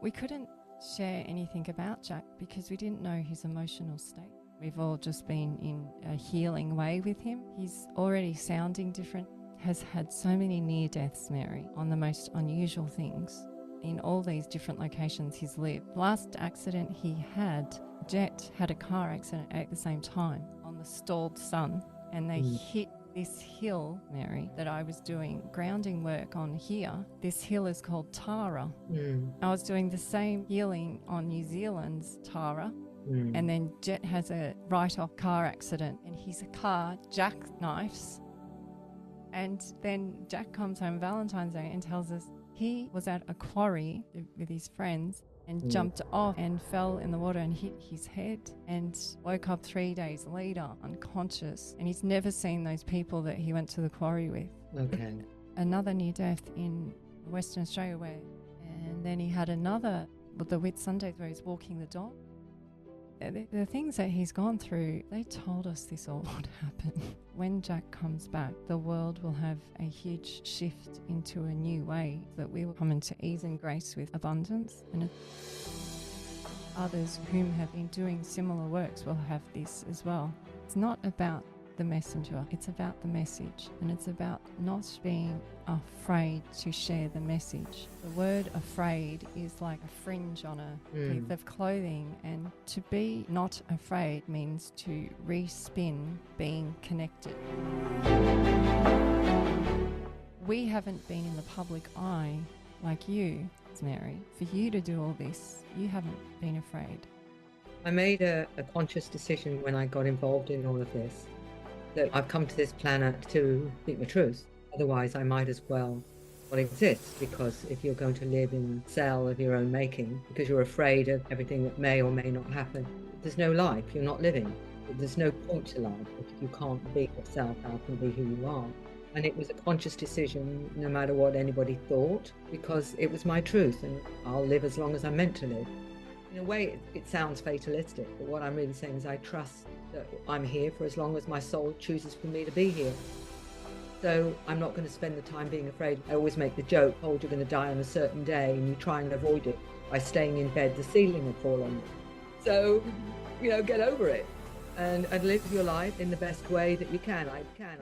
We couldn't share anything about Jack because we didn't know his emotional state. We've all just been in a healing way with him. He's already sounding different, has had so many near deaths, Mary, on the most unusual things. In all these different locations he's lived. Last accident he had, Jet had a car accident at the same time on the stalled sun, and they hit this hill, Mary, that I was doing grounding work on here. This hill is called Tara. I was doing the same healing on New Zealand's Tara. And then Jet has a write-off car accident and his car jackknifes. And then Jack comes home Valentine's Day and tells us he was at a quarry with his friends and jumped off and fell in the water and hit his head and woke up 3 days later unconscious. And he's never seen those people that he went to the quarry with. Okay. Another near death in Western Australia and then he had another, the Whitsundays where he's walking the dog. The things that he's gone through, they told us this all would happen. When Jack comes back, the world will have a huge shift into a new way that we will come into ease and grace with abundance. And others whom have been doing similar works will have this as well. It's not about the messenger, it's about the message, and it's about not being afraid to share the message. The word afraid is like a fringe on a piece of clothing, and to be not afraid means to re-spin being connected. We haven't been in the public eye like you, Mary. For you to do all this, you haven't been afraid. I made a conscious decision when I got involved in all of this, that I've come to this planet to speak the truth. Otherwise, I might as well not exist, because if you're going to live in a cell of your own making, because you're afraid of everything that may or may not happen, there's no life, you're not living. There's no point to life if you can't be yourself out and be who you are. And it was a conscious decision, no matter what anybody thought, because it was my truth, and I'll live as long as I'm meant to live. In a way, it sounds fatalistic, but what I'm really saying is I trust that I'm here for as long as my soul chooses for me to be here. So I'm not going to spend the time being afraid. I always make the joke, oh, you're going to die on a certain day, and you try and avoid it. By staying in bed, the ceiling will fall on you. So, get over it and live your life in the best way that you can. I can.